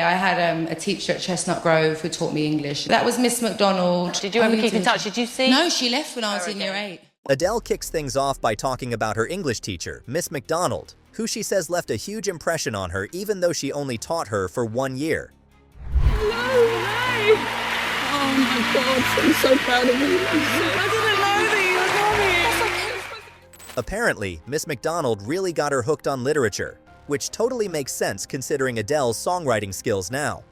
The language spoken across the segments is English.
I had a teacher at Chestnut Grove who taught me English. That was Miss McDonald. Did you ever keep in touch? Did you see? No, she left when I was in year 8. Adele kicks things off by talking about her English teacher, Miss McDonald, who she says left a huge impression on her even though she only taught her for 1 year. Hello, hi. Oh my God, I'm so proud of you. I didn't know that you were coming. Apparently, Miss McDonald really got her hooked on literature, which totally makes sense considering Adele's songwriting skills now.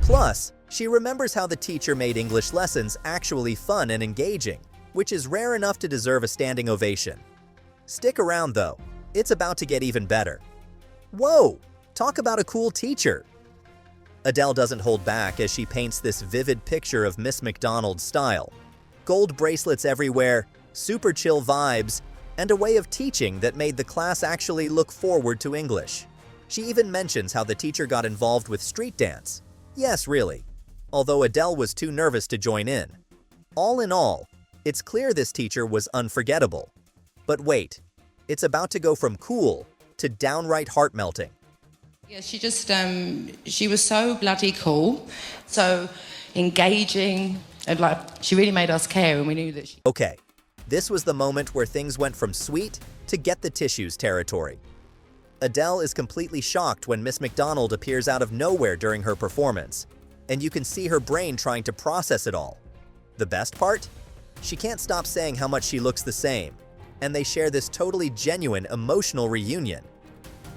Plus, she remembers how the teacher made English lessons actually fun and engaging, which is rare enough to deserve a standing ovation. Stick around though, it's about to get even better. Whoa, talk about a cool teacher! Adele doesn't hold back as she paints this vivid picture of Miss McDonald's style. Gold bracelets everywhere, super chill vibes, and a way of teaching that made the class actually look forward to English. She even mentions how the teacher got involved with street dance. Yes, really. Although Adele was too nervous to join in. All in all, it's clear this teacher was unforgettable. But wait, it's about to go from cool to downright heart-melting. Yeah, she just, she was so bloody cool, so engaging, and like, she really made us care, and we knew that she... Okay, this was the moment where things went from sweet to get the tissues territory. Adele is completely shocked when Miss McDonald appears out of nowhere during her performance, and you can see her brain trying to process it all. The best part? She can't stop saying how much she looks the same, and they share this totally genuine, emotional reunion.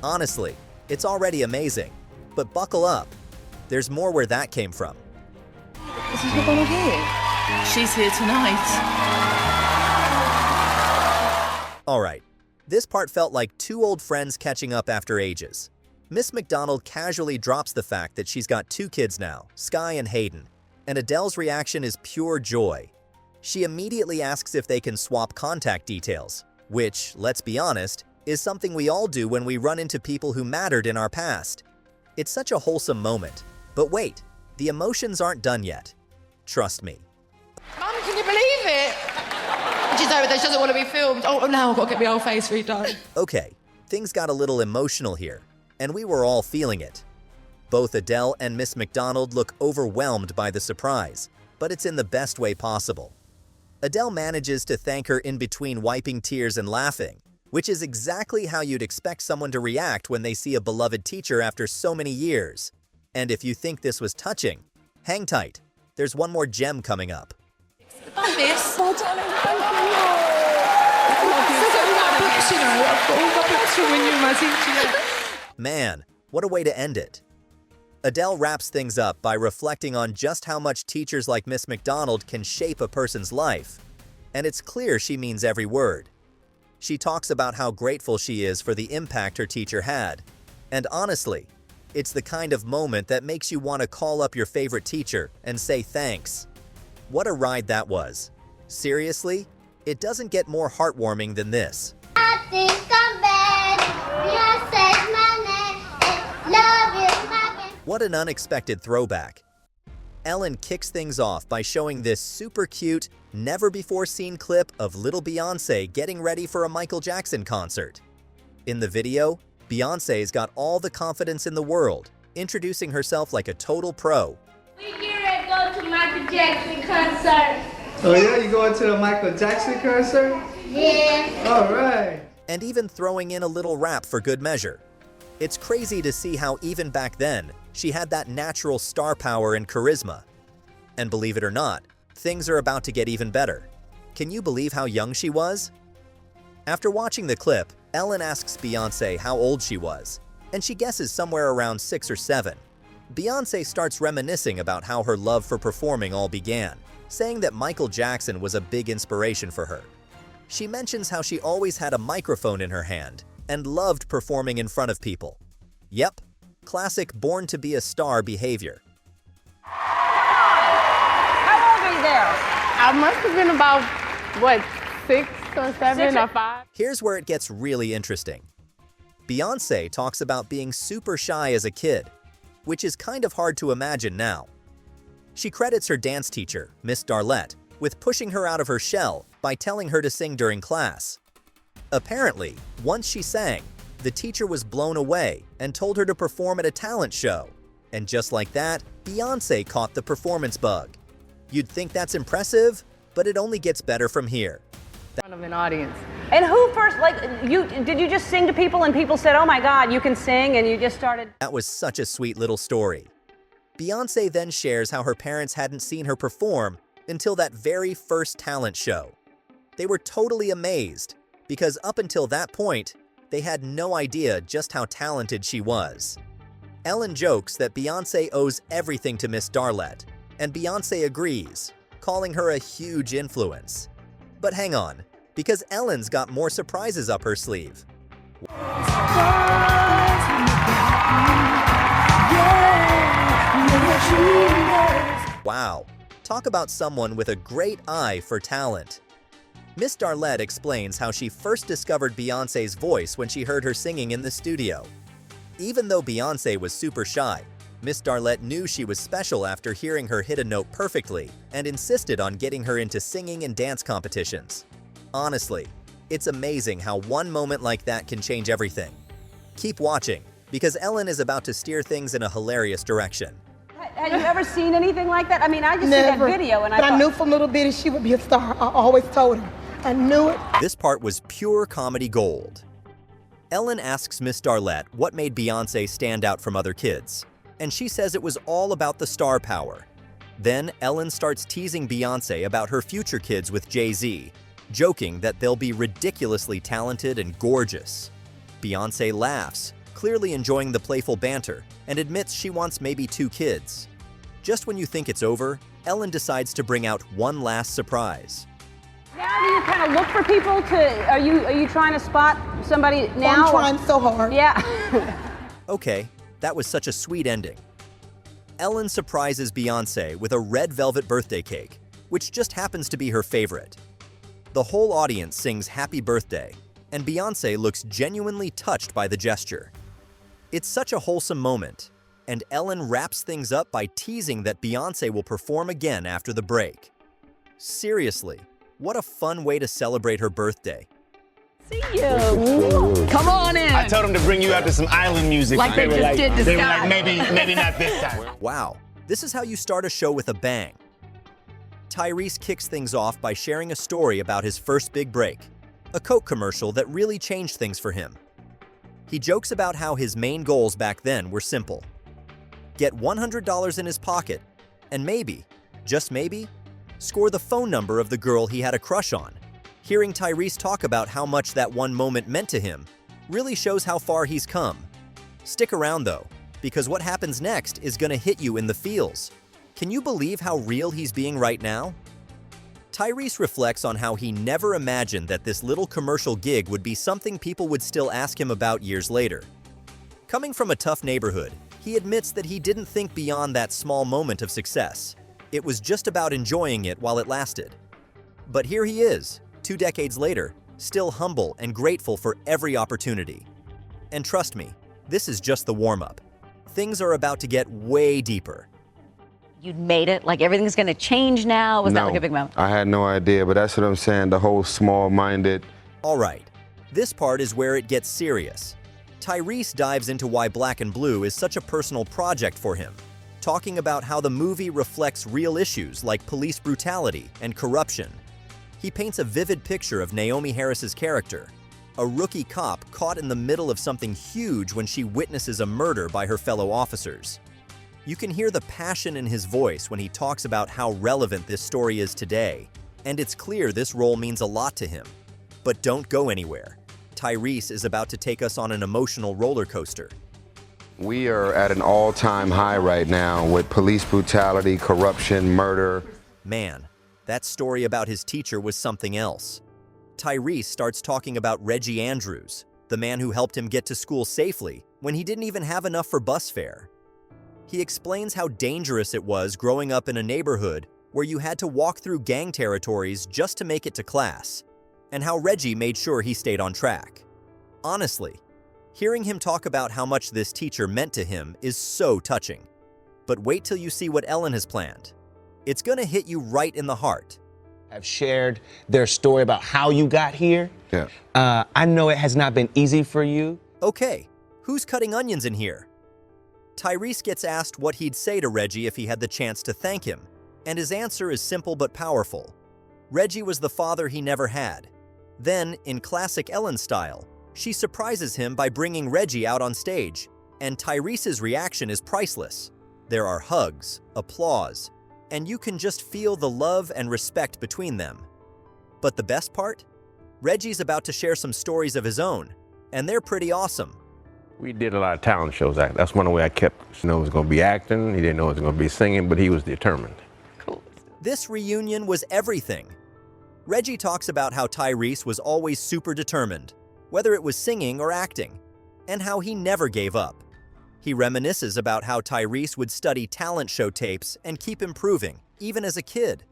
Honestly, it's already amazing, but buckle up. There's more where that came from. Is Miss McDonald here? She's here tonight. Alright, this part felt like two old friends catching up after ages. Miss McDonald casually drops the fact that she's got 2 kids now, Sky and Hayden, and Adele's reaction is pure joy. She immediately asks if they can swap contact details, which, let's be honest, is something we all do when we run into people who mattered in our past. It's such a wholesome moment. But wait, the emotions aren't done yet. Trust me. Mum, can you believe it? She's over there, she doesn't want to be filmed. Oh, now I've got to get my whole face redone. Okay, things got a little emotional here, and we were all feeling it. Both Adele and Miss McDonald look overwhelmed by the surprise, but it's in the best way possible. Adele manages to thank her in between wiping tears and laughing, which is exactly how you'd expect someone to react when they see a beloved teacher after so many years. And if you think this was touching, hang tight. There's one more gem coming up. Bye, miss. Oh, darling, thank You know, I've got all my books from when you were my teacher. Man, what a way to end it. Adele wraps things up by reflecting on just how much teachers like Miss McDonald can shape a person's life. And it's clear she means every word. She talks about how grateful she is for the impact her teacher had. And honestly, it's the kind of moment that makes you want to call up your favorite teacher and say thanks. What a ride that was. Seriously, it doesn't get more heartwarming than this. I think I'm bad. Beyonce's my name. Love is my game. What an unexpected throwback. Ellen kicks things off by showing this super cute, never-before-seen clip of little Beyoncé getting ready for a Michael Jackson concert. In the video, Beyoncé's got all the confidence in the world, introducing herself like a total pro. We get ready to go to Michael Jackson concert. Oh yeah, you going to the Michael Jackson concert? Yeah. All right. And even throwing in a little rap for good measure. It's crazy to see how even back then, she had that natural star power and charisma. And believe it or not, things are about to get even better. Can you believe how young she was? After watching the clip, Ellen asks Beyoncé how old she was, and she guesses somewhere around 6 or 7. Beyoncé starts reminiscing about how her love for performing all began, saying that Michael Jackson was a big inspiration for her. She mentions how she always had a microphone in her hand and loved performing in front of people. Yep, classic born to be a star behavior. How old are you there? I must have been about, what, 6 or 7 or 5? Here's where it gets really interesting. Beyoncé talks about being super shy as a kid, which is kind of hard to imagine now. She credits her dance teacher, Miss Darlette, with pushing her out of her shell by telling her to sing during class. Apparently, once she sang, the teacher was blown away and told her to perform at a talent show. And just like that, Beyoncé caught the performance bug. You'd think that's impressive, but it only gets better from here. Front of an audience. And who first, like, did you just sing to people and people said, oh my God, you can sing, and you just started? That was such a sweet little story. Beyoncé then shares how her parents hadn't seen her perform until that very first talent show. They were totally amazed, because up until that point, they had no idea just how talented she was. Ellen jokes that Beyoncé owes everything to Miss Darlette, and Beyoncé agrees, calling her a huge influence. But hang on, because Ellen's got more surprises up her sleeve. Wow, talk about someone with a great eye for talent. Miss Darlette explains how she first discovered Beyoncé's voice when she heard her singing in the studio. Even though Beyoncé was super shy, Miss Darlette knew she was special after hearing her hit a note perfectly and insisted on getting her into singing and dance competitions. Honestly, it's amazing how one moment like that can change everything. Keep watching, because Ellen is about to steer things in a hilarious direction. Had you ever seen anything like that? I mean, I just see that video and but I knew from little bitty she would be a star. I always told her. I knew it. This part was pure comedy gold. Ellen asks Miss Darlette what made Beyoncé stand out from other kids, and she says it was all about the star power. Then Ellen starts teasing Beyoncé about her future kids with Jay-Z, joking that they'll be ridiculously talented and gorgeous. Beyoncé laughs, clearly enjoying the playful banter, and admits she wants maybe 2 kids. Just when you think it's over, Ellen decides to bring out one last surprise. Now do you kind of look for people to, are you trying to spot somebody now? I'm trying so hard. Yeah. Okay, that was such a sweet ending. Ellen surprises Beyoncé with a red velvet birthday cake, which just happens to be her favorite. The whole audience sings happy birthday, and Beyoncé looks genuinely touched by the gesture. It's such a wholesome moment, and Ellen wraps things up by teasing that Beyoncé will perform again after the break. Seriously, what a fun way to celebrate her birthday. See you. Come on in. I told them to bring you out to some island music. Like they just did to They were Scott. like, maybe not this time. Wow, this is how you start a show with a bang. Tyrese kicks things off by sharing a story about his first big break, a Coke commercial that really changed things for him. He jokes about how his main goals back then were simple: get $100 in his pocket, and maybe, just maybe, score the phone number of the girl he had a crush on. Hearing Tyrese talk about how much that one moment meant to him really shows how far he's come. Stick around though, because what happens next is gonna hit you in the feels. Can you believe how real he's being right now? Tyrese reflects on how he never imagined that this little commercial gig would be something people would still ask him about years later. Coming from a tough neighborhood, he admits that he didn't think beyond that small moment of success. It was just about enjoying it while it lasted. But here he is, 2 decades later, still humble and grateful for every opportunity. And trust me, this is just the warm-up. Things are about to get way deeper. You'd made it, like everything's gonna change now? Was that like a big moment? I had no idea, but that's what I'm saying, the whole small-minded. All right, this part is where it gets serious. Tyrese dives into why Black and Blue is such a personal project for him, talking about how the movie reflects real issues like police brutality and corruption. He paints a vivid picture of Naomi Harris's character, a rookie cop caught in the middle of something huge when she witnesses a murder by her fellow officers. You can hear the passion in his voice when he talks about how relevant this story is today, and it's clear this role means a lot to him. But don't go anywhere. Tyrese is about to take us on an emotional roller coaster. We are at an all-time high right now with police brutality, corruption, murder. Man, that story about his teacher was something else. Tyrese starts talking about Reggie Andrews, the man who helped him get to school safely when he didn't even have enough for bus fare. He explains how dangerous it was growing up in a neighborhood where you had to walk through gang territories just to make it to class, and how Reggie made sure he stayed on track. Honestly, hearing him talk about how much this teacher meant to him is so touching. But wait till you see what Ellen has planned. It's gonna hit you right in the heart. Have shared their story about how you got here. Yeah. I know it has not been easy for you. Okay, who's cutting onions in here? Tyrese gets asked what he'd say to Reggie if he had the chance to thank him, and his answer is simple but powerful. Reggie was the father he never had. Then, in classic Ellen style, she surprises him by bringing Reggie out on stage, and Tyrese's reaction is priceless. There are hugs, applause, and you can just feel the love and respect between them. But the best part? Reggie's about to share some stories of his own, and they're pretty awesome. We did a lot of talent shows. That's one way I kept, he was going to be acting, he didn't know he was going to be singing, but he was determined. Cool. This reunion was everything. Reggie talks about how Tyrese was always super determined, whether it was singing or acting, and how he never gave up. He reminisces about how Tyrese would study talent show tapes and keep improving, even as a kid.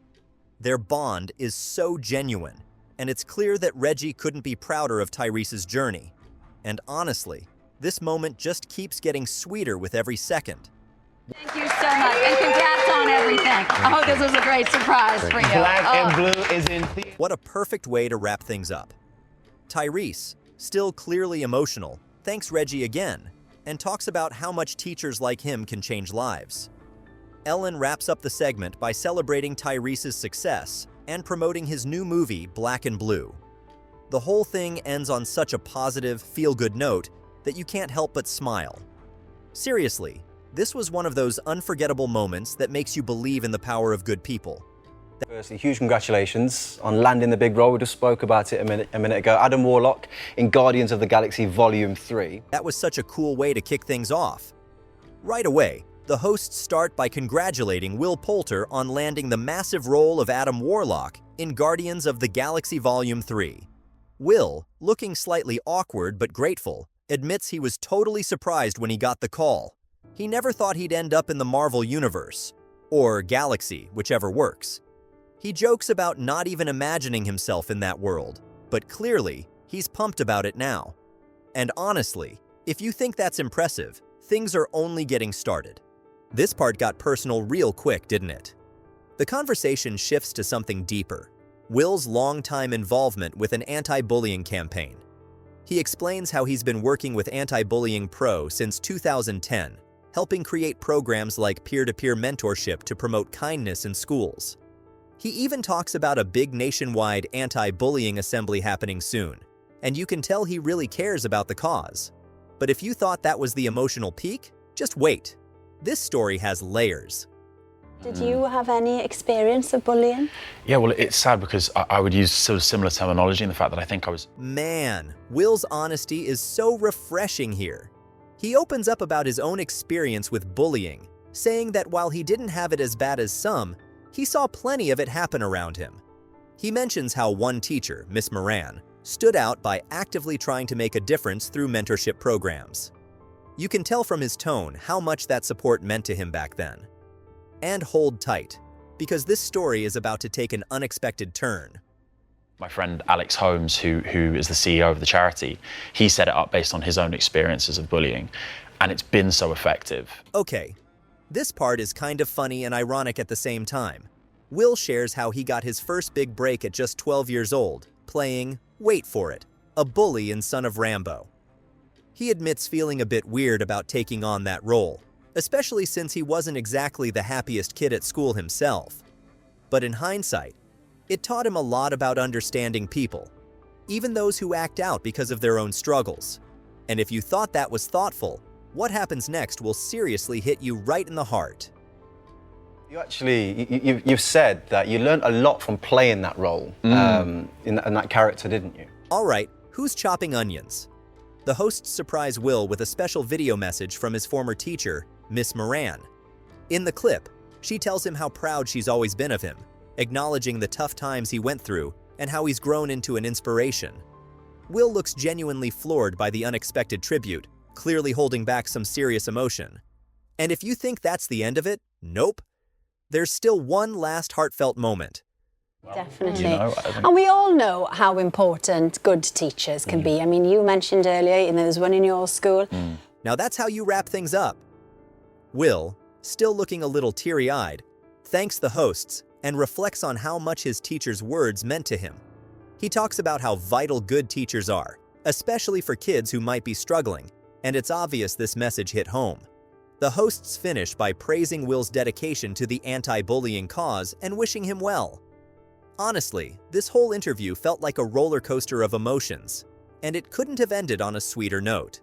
Their bond is so genuine, and it's clear that Reggie couldn't be prouder of Tyrese's journey. And honestly, this moment just keeps getting sweeter with every second. Thank you so much, and congrats on everything. I hope this was a great surprise for you. Black and Blue is in theater. What a perfect way to wrap things up. Tyrese, still clearly emotional, thanks Reggie again, and talks about how much teachers like him can change lives. Ellen wraps up the segment by celebrating Tyrese's success and promoting his new movie, Black and Blue. The whole thing ends on such a positive, feel-good note that you can't help but smile. Seriously, this was one of those unforgettable moments that makes you believe in the power of good people. Firstly, huge congratulations on landing the big role. We just spoke about it a minute ago. Adam Warlock in Guardians of the Galaxy Volume 3. That was such a cool way to kick things off. Right away, the hosts start by congratulating Will Poulter on landing the massive role of Adam Warlock in Guardians of the Galaxy Volume 3. Will, looking slightly awkward but grateful, admits he was totally surprised when he got the call. He never thought he'd end up in the Marvel Universe, or Galaxy, whichever works. He jokes about not even imagining himself in that world, but clearly, he's pumped about it now. And honestly, if you think that's impressive, things are only getting started. This part got personal real quick, didn't it? The conversation shifts to something deeper: Will's long-time involvement with an anti-bullying campaign. He explains how he's been working with Anti-Bullying Pro since 2010, helping create programs like peer-to-peer mentorship to promote kindness in schools. He even talks about a big nationwide anti-bullying assembly happening soon, and you can tell he really cares about the cause. But if you thought that was the emotional peak, just wait. This story has layers. Did you have any experience of bullying? Yeah, well, it's sad because I would use sort of similar terminology in the fact that I think I was... Man, Will's honesty is so refreshing here. He opens up about his own experience with bullying, saying that while he didn't have it as bad as some, he saw plenty of it happen around him. He mentions how one teacher, Miss Moran, stood out by actively trying to make a difference through mentorship programs. You can tell from his tone how much that support meant to him back then. And hold tight, because this story is about to take an unexpected turn. My friend Alex Holmes, who is the CEO of the charity, he set it up based on his own experiences of bullying, and it's been so effective. Okay, this part is kind of funny and ironic at the same time. Will shares how he got his first big break at just 12 years old, playing, wait for it, a bully in Son of Rambo. He admits feeling a bit weird about taking on that role, especially since he wasn't exactly the happiest kid at school himself. But in hindsight, it taught him a lot about understanding people, even those who act out because of their own struggles. And if you thought that was thoughtful, what happens next will seriously hit you right in the heart. You've said that you learned a lot from playing that role in that character, didn't you? All right, who's chopping onions? The hosts surprise Will with a special video message from his former teacher, Miss Moran. In the clip, she tells him how proud she's always been of him, acknowledging the tough times he went through and how he's grown into an inspiration. Will looks genuinely floored by the unexpected tribute, clearly holding back some serious emotion. And if you think that's the end of it, nope. There's still one last heartfelt moment. Definitely. And we all know how important good teachers can be. I mean, you mentioned earlier, there's one in your school. Now that's how you wrap things up. Will, still looking a little teary-eyed, thanks the hosts and reflects on how much his teacher's words meant to him. He talks about how vital good teachers are, especially for kids who might be struggling, and it's obvious this message hit home. The hosts finish by praising Will's dedication to the anti-bullying cause and wishing him well. Honestly, this whole interview felt like a roller coaster of emotions, and it couldn't have ended on a sweeter note.